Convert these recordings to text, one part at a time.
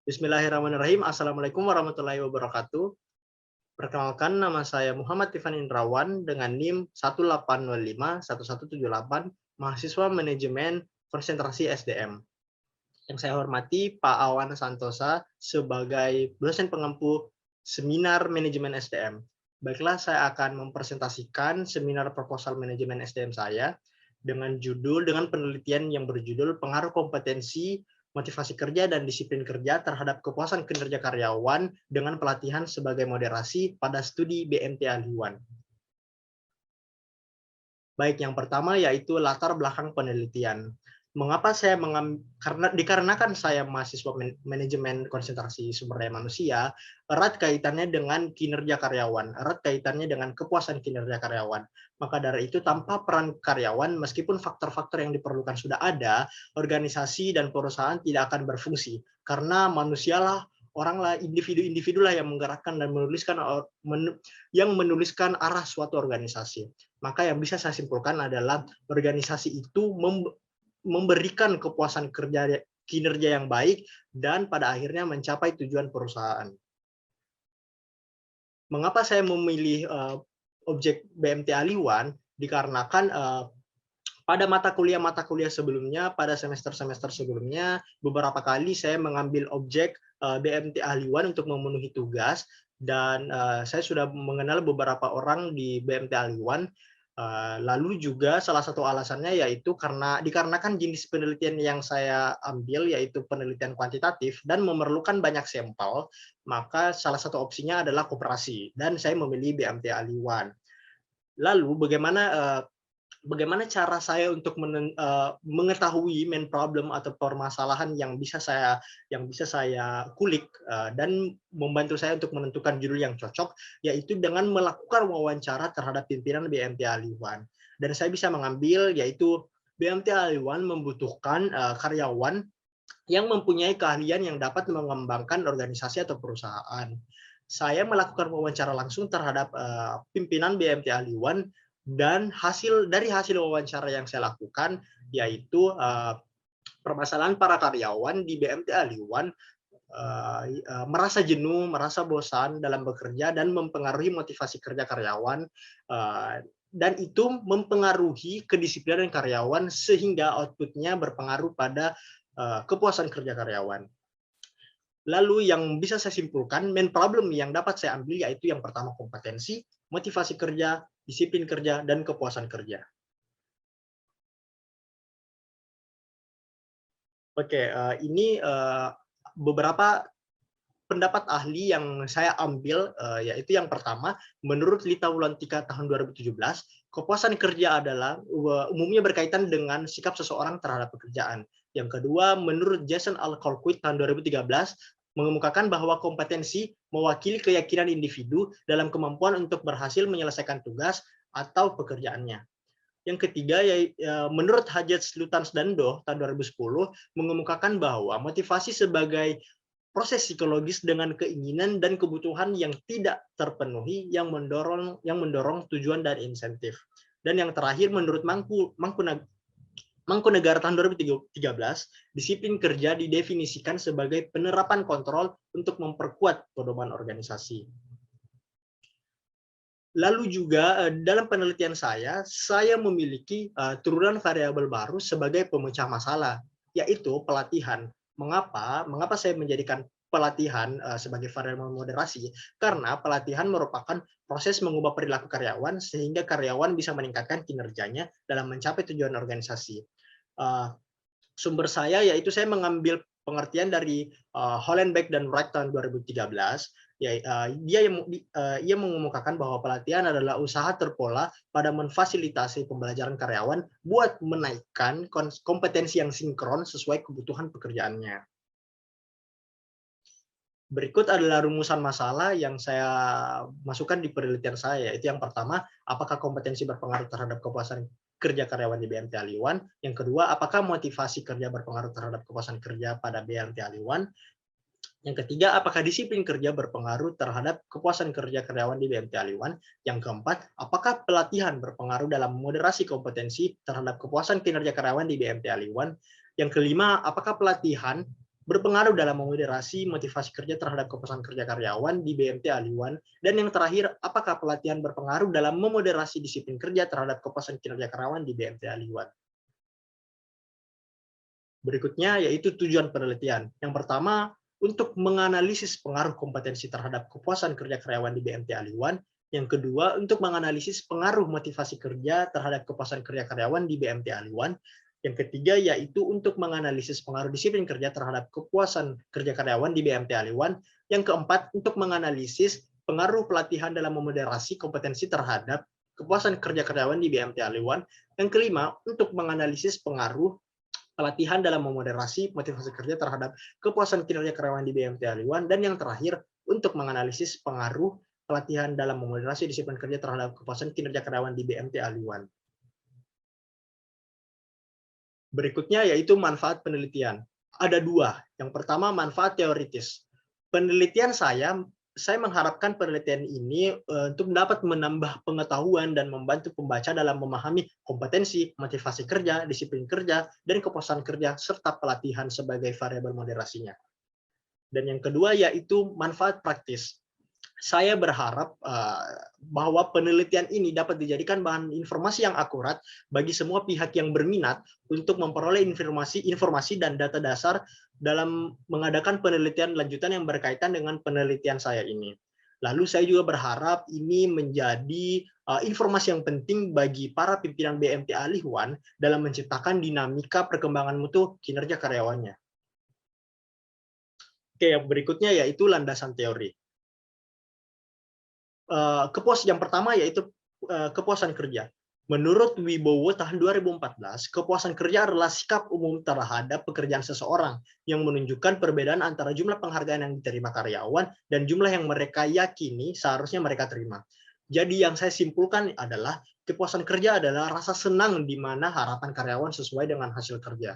Bismillahirrahmanirrahim. Assalamualaikum warahmatullahi wabarakatuh. Perkenalkan, nama saya Muhammad Tifan Indrawan dengan NIM 1805178, mahasiswa manajemen konsentrasi SDM. Yang saya hormati Pak Awan Santosa sebagai dosen pengampu seminar manajemen SDM. Baiklah, saya akan mempresentasikan seminar proposal manajemen SDM saya dengan penelitian yang berjudul pengaruh kompetensi, motivasi kerja, dan disiplin kerja terhadap kepuasan kinerja karyawan dengan pelatihan sebagai moderasi pada studi BMT Ahliwan. Baik, yang pertama yaitu latar belakang penelitian. Mengapa saya dikarenakan saya mahasiswa manajemen konsentrasi sumber daya manusia, erat kaitannya dengan kinerja karyawan, erat kaitannya dengan kepuasan kinerja karyawan. Maka dari itu, tanpa peran karyawan, meskipun faktor-faktor yang diperlukan sudah ada, organisasi dan perusahaan tidak akan berfungsi. Karena manusialah, oranglah, individu-individu lah yang menggerakkan dan menuliskan arah suatu organisasi. Maka yang bisa saya simpulkan adalah organisasi itu memberikan kepuasan kinerja yang baik dan pada akhirnya mencapai tujuan perusahaan. Mengapa saya memilih objek BMT Ahliwan? Dikarenakan pada mata kuliah sebelumnya, pada semester-semester sebelumnya, beberapa kali saya mengambil objek BMT Ahliwan untuk memenuhi tugas, dan saya sudah mengenal beberapa orang di BMT Ahliwan. Lalu juga salah satu alasannya yaitu dikarenakan jenis penelitian yang saya ambil yaitu penelitian kuantitatif dan memerlukan banyak sampel, maka salah satu opsinya adalah koperasi, dan saya memilih BMT Ahliwan. Lalu bagaimana cara saya untuk mengetahui main problem atau permasalahan yang bisa saya kulik dan membantu saya untuk menentukan judul yang cocok, yaitu dengan melakukan wawancara terhadap pimpinan BMT Ahliwan. Dan saya bisa mengambil yaitu BMT Ahliwan membutuhkan karyawan yang mempunyai keahlian yang dapat mengembangkan organisasi atau perusahaan. Saya melakukan wawancara langsung terhadap pimpinan BMT Ahliwan, dan dari hasil wawancara yang saya lakukan yaitu permasalahan para karyawan di BMT Ahliwan merasa jenuh, merasa bosan dalam bekerja dan mempengaruhi motivasi kerja karyawan, dan itu mempengaruhi kedisiplinan karyawan sehingga output-nya berpengaruh pada kepuasan kerja karyawan. Lalu yang bisa saya simpulkan, main problem yang dapat saya ambil yaitu yang pertama kompetensi, motivasi kerja, disiplin kerja, dan kepuasan kerja. Oke, ini beberapa pendapat ahli yang saya ambil, yaitu yang pertama, menurut Lita Wulantika tahun 2017, kepuasan kerja adalah umumnya berkaitan dengan sikap seseorang terhadap pekerjaan. Yang kedua, menurut Jason L. Colquitt tahun 2013, mengemukakan bahwa kompetensi mewakili keyakinan individu dalam kemampuan untuk berhasil menyelesaikan tugas atau pekerjaannya. Yang ketiga, menurut Hadjats Lutans dan Doh tahun 2010, mengemukakan bahwa motivasi sebagai proses psikologis dengan keinginan dan kebutuhan yang tidak terpenuhi yang mendorong tujuan dan insentif. Dan yang terakhir, menurut Mangkunegara tahun 2013, disiplin kerja didefinisikan sebagai penerapan kontrol untuk memperkuat pedoman organisasi. Lalu juga dalam penelitian saya memiliki turunan variabel baru sebagai pemecah masalah, yaitu pelatihan. Mengapa saya menjadikan pelatihan sebagai variabel moderasi? Karena pelatihan merupakan proses mengubah perilaku karyawan sehingga karyawan bisa meningkatkan kinerjanya dalam mencapai tujuan organisasi. Sumber saya yaitu saya mengambil pengertian dari Hollenbeck dan Wright tahun 2013. Ia mengemukakan bahwa pelatihan adalah usaha terpola pada memfasilitasi pembelajaran karyawan buat menaikkan kompetensi yang sinkron sesuai kebutuhan pekerjaannya. Berikut adalah rumusan masalah yang saya masukkan di penelitian saya, yaitu yang pertama, apakah kompetensi berpengaruh terhadap kepuasan kerja karyawan di BMT Ahliwan? Yang kedua, apakah motivasi kerja berpengaruh terhadap kepuasan kerja pada BMT Ahliwan? Yang ketiga, apakah disiplin kerja berpengaruh terhadap kepuasan kerja karyawan di BMT Ahliwan? Yang keempat, apakah pelatihan berpengaruh dalam moderasi kompetensi terhadap kepuasan kinerja karyawan di BMT Ahliwan? Yang kelima, apakah pelatihan berpengaruh dalam memoderasi motivasi kerja terhadap kepuasan kerja karyawan di BMT Aliwan? Dan yang terakhir, apakah pelatihan berpengaruh dalam memoderasi disiplin kerja terhadap kepuasan kinerja karyawan di BMT Aliwan? Berikutnya yaitu tujuan penelitian. Yang pertama, untuk menganalisis pengaruh kompetensi terhadap kepuasan kerja karyawan di BMT Aliwan. Yang kedua, untuk menganalisis pengaruh motivasi kerja terhadap kepuasan kerja karyawan di BMT Aliwan. Yang ketiga, yaitu untuk menganalisis pengaruh disiplin kerja terhadap kepuasan kerja karyawan di BMT Aliwan. Yang keempat, untuk menganalisis pengaruh pelatihan dalam memoderasi kompetensi terhadap kepuasan kerja karyawan di BMT Aliwan. Yang kelima, untuk menganalisis pengaruh pelatihan dalam memoderasi motivasi kerja terhadap kepuasan kinerja karyawan di BMT Aliwan. Dan yang terakhir, untuk menganalisis pengaruh pelatihan dalam memoderasi disiplin kerja terhadap kepuasan kinerja karyawan di BMT Aliwan. Berikutnya yaitu manfaat penelitian. Ada dua. Yang pertama, manfaat teoritis. Penelitian saya mengharapkan penelitian ini untuk dapat menambah pengetahuan dan membantu pembaca dalam memahami kompetensi, motivasi kerja, disiplin kerja, dan kepuasan kerja, serta pelatihan sebagai variabel moderasinya. Dan yang kedua yaitu manfaat praktis. Saya berharap bahwa penelitian ini dapat dijadikan bahan informasi yang akurat bagi semua pihak yang berminat untuk memperoleh informasi dan data dasar dalam mengadakan penelitian lanjutan yang berkaitan dengan penelitian saya ini. Lalu saya juga berharap ini menjadi informasi yang penting bagi para pimpinan BMT Aliwan dalam menciptakan dinamika perkembangan mutu kinerja karyawannya. Oke, yang berikutnya yaitu landasan teori. Yang pertama yaitu kepuasan kerja. Menurut Wibowo tahun 2014, kepuasan kerja adalah sikap umum terhadap pekerjaan seseorang yang menunjukkan perbedaan antara jumlah penghargaan yang diterima karyawan dan jumlah yang mereka yakini seharusnya mereka terima. Jadi yang saya simpulkan adalah kepuasan kerja adalah rasa senang di mana harapan karyawan sesuai dengan hasil kerja.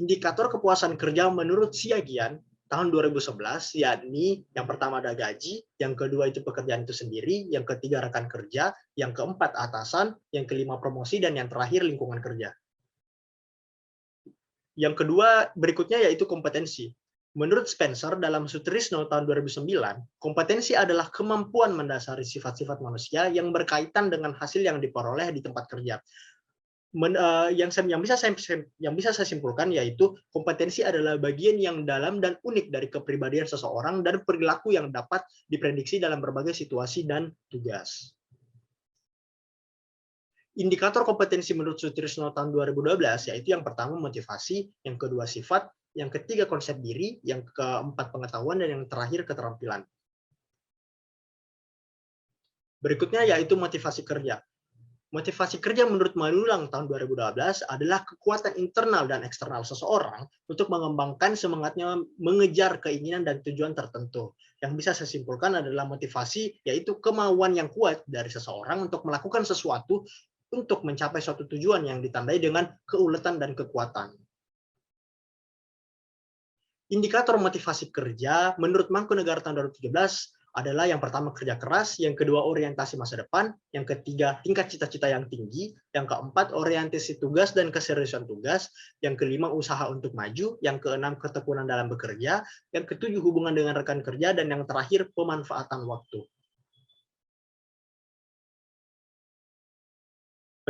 Indikator kepuasan kerja menurut Siagian tahun 2011, yakni yang pertama ada gaji, yang kedua itu pekerjaan itu sendiri, yang ketiga rekan kerja, yang keempat atasan, yang kelima promosi, dan yang terakhir lingkungan kerja. Yang kedua berikutnya yaitu kompetensi. Menurut Spencer dalam Sutrisno tahun 2009, kompetensi adalah kemampuan mendasari sifat-sifat manusia yang berkaitan dengan hasil yang diperoleh di tempat kerja. Yang bisa saya simpulkan yaitu kompetensi adalah bagian yang dalam dan unik dari kepribadian seseorang dan perilaku yang dapat diprediksi dalam berbagai situasi dan tugas. Indikator kompetensi menurut Sutrisno tahun 2012 yaitu yang pertama motivasi, yang kedua sifat, yang ketiga konsep diri, yang keempat pengetahuan, dan yang terakhir keterampilan. Berikutnya yaitu motivasi kerja. Motivasi kerja menurut Manulang tahun 2012 adalah kekuatan internal dan eksternal seseorang untuk mengembangkan semangatnya mengejar keinginan dan tujuan tertentu. Yang bisa saya simpulkan adalah motivasi yaitu kemauan yang kuat dari seseorang untuk melakukan sesuatu untuk mencapai suatu tujuan yang ditandai dengan keuletan dan kekuatan. Indikator motivasi kerja menurut Mangkunegara tahun 2017 adalah yang pertama kerja keras, yang kedua orientasi masa depan, yang ketiga tingkat cita-cita yang tinggi, yang keempat orientasi tugas dan keseriusan tugas, yang kelima usaha untuk maju, yang keenam ketekunan dalam bekerja, yang ketujuh hubungan dengan rekan kerja, dan yang terakhir pemanfaatan waktu.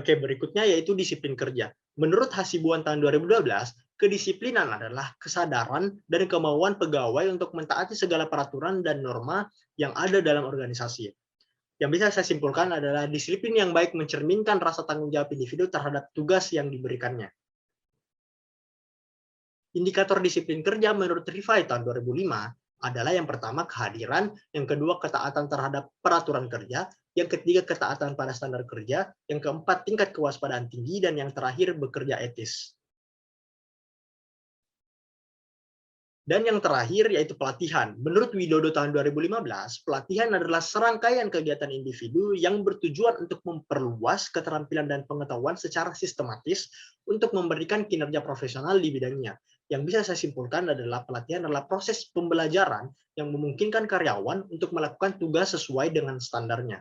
Oke, berikutnya yaitu disiplin kerja. Menurut Hasibuan tahun 2012, kedisiplinan adalah kesadaran dan kemauan pegawai untuk mentaati segala peraturan dan norma yang ada dalam organisasi. Yang bisa saya simpulkan adalah disiplin yang baik mencerminkan rasa tanggung jawab individu terhadap tugas yang diberikannya. Indikator disiplin kerja menurut Rifai tahun 2005 adalah yang pertama kehadiran, yang kedua ketaatan terhadap peraturan kerja, yang ketiga ketaatan pada standar kerja, yang keempat tingkat kewaspadaan tinggi, dan yang terakhir bekerja etis. Dan yang terakhir yaitu pelatihan. Menurut Widodo tahun 2015, pelatihan adalah serangkaian kegiatan individu yang bertujuan untuk memperluas keterampilan dan pengetahuan secara sistematis untuk memberikan kinerja profesional di bidangnya. Yang bisa saya simpulkan adalah pelatihan adalah proses pembelajaran yang memungkinkan karyawan untuk melakukan tugas sesuai dengan standarnya.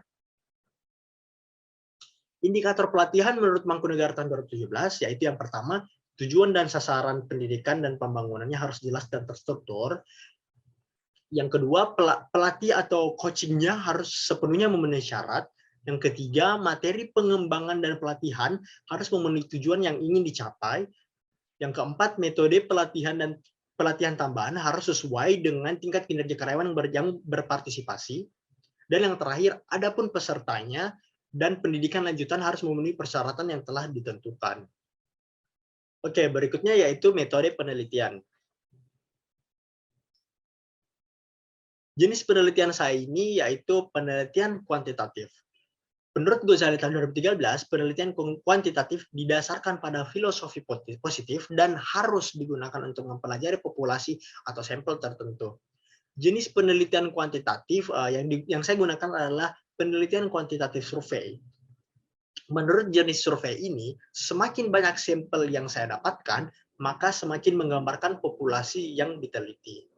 Indikator pelatihan menurut Mangkunegara tahun 2017 yaitu yang pertama Tujuan dan sasaran pendidikan dan pembangunannya harus jelas dan terstruktur. Yang kedua, pelatih atau coachingnya harus sepenuhnya memenuhi syarat. Yang ketiga, materi pengembangan dan pelatihan harus memenuhi tujuan yang ingin dicapai. Yang keempat, metode pelatihan dan pelatihan tambahan harus sesuai dengan tingkat kinerja karyawan yang berpartisipasi. Dan yang terakhir, adapun pesertanya dan pendidikan lanjutan harus memenuhi persyaratan yang telah ditentukan. Oke, berikutnya yaitu metode penelitian. Jenis penelitian saya ini yaitu penelitian kuantitatif. Menurut Ghazali tahun 2013, penelitian kuantitatif didasarkan pada filosofi positif dan harus digunakan untuk mempelajari populasi atau sampel tertentu. Jenis penelitian kuantitatif yang saya gunakan adalah penelitian kuantitatif survei. Menurut jenis survei ini, semakin banyak sampel yang saya dapatkan, maka semakin menggambarkan populasi yang diteliti.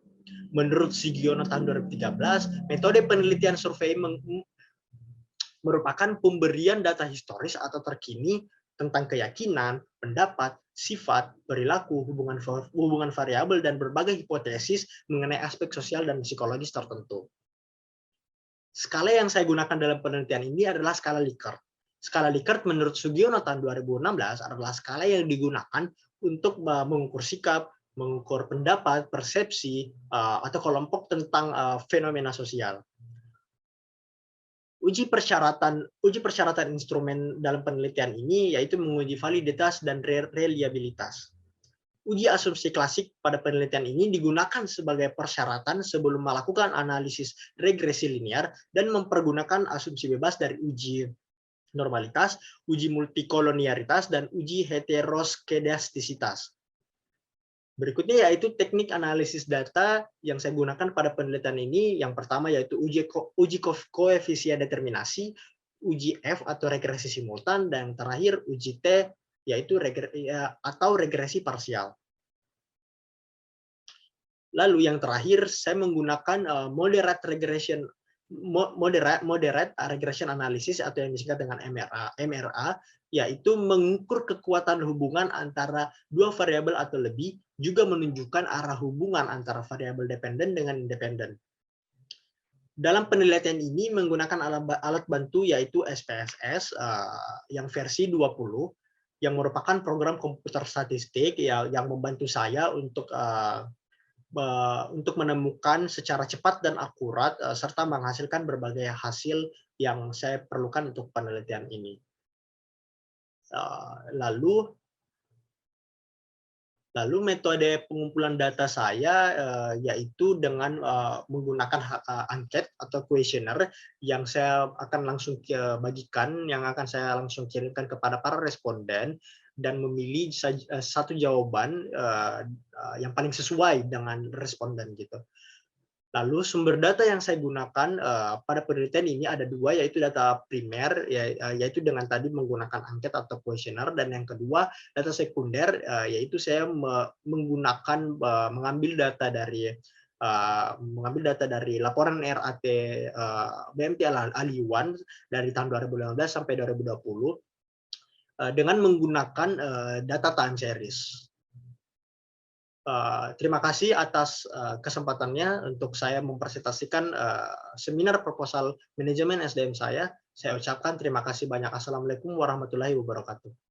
Menurut Sugiono tahun 2013, metode penelitian survei merupakan pemberian data historis atau terkini tentang keyakinan, pendapat, sifat, perilaku, hubungan variabel, dan berbagai hipotesis mengenai aspek sosial dan psikologis tertentu. Skala yang saya gunakan dalam penelitian ini adalah skala Likert. Skala Likert menurut Sugiono tahun 2016 adalah skala yang digunakan untuk mengukur sikap, mengukur pendapat, persepsi, atau kelompok tentang fenomena sosial. Uji persyaratan instrumen dalam penelitian ini yaitu menguji validitas dan reliabilitas. Uji asumsi klasik pada penelitian ini digunakan sebagai persyaratan sebelum melakukan analisis regresi linear dan mempergunakan asumsi bebas dari uji normalitas, uji multikolonialitas, dan uji heteroskedastisitas. Berikutnya yaitu teknik analisis data yang saya gunakan pada penelitian ini. Yang pertama yaitu uji koefisien determinasi, uji F atau regresi simultan, dan yang terakhir uji T yaitu regresi parsial. Lalu yang terakhir saya menggunakan moderate regression analysis atau yang disingkat dengan MRA, yaitu mengukur kekuatan hubungan antara dua variabel atau lebih, juga menunjukkan arah hubungan antara variabel dependen dengan independen. Dalam penelitian ini menggunakan alat bantu yaitu SPSS yang versi 20, yang merupakan program komputer statistik yang membantu saya untuk menemukan secara cepat dan akurat serta menghasilkan berbagai hasil yang saya perlukan untuk penelitian ini. Lalu metode pengumpulan data saya yaitu dengan menggunakan angket atau kuesioner yang saya akan langsung bagikan, yang akan saya langsung kirimkan kepada para responden dan memilih satu jawaban yang paling sesuai dengan responden gitu. Lalu sumber data yang saya gunakan pada penelitian ini ada dua, yaitu data primer, yaitu dengan tadi menggunakan angket atau kuesioner, dan yang kedua data sekunder, yaitu saya mengambil data dari laporan RAT BMT Aliwan dari tahun 2015 sampai 2020 dengan menggunakan data time series. Terima kasih atas kesempatannya untuk saya mempresentasikan seminar proposal manajemen SDM saya. Saya ucapkan terima kasih banyak. Assalamualaikum warahmatullahi wabarakatuh.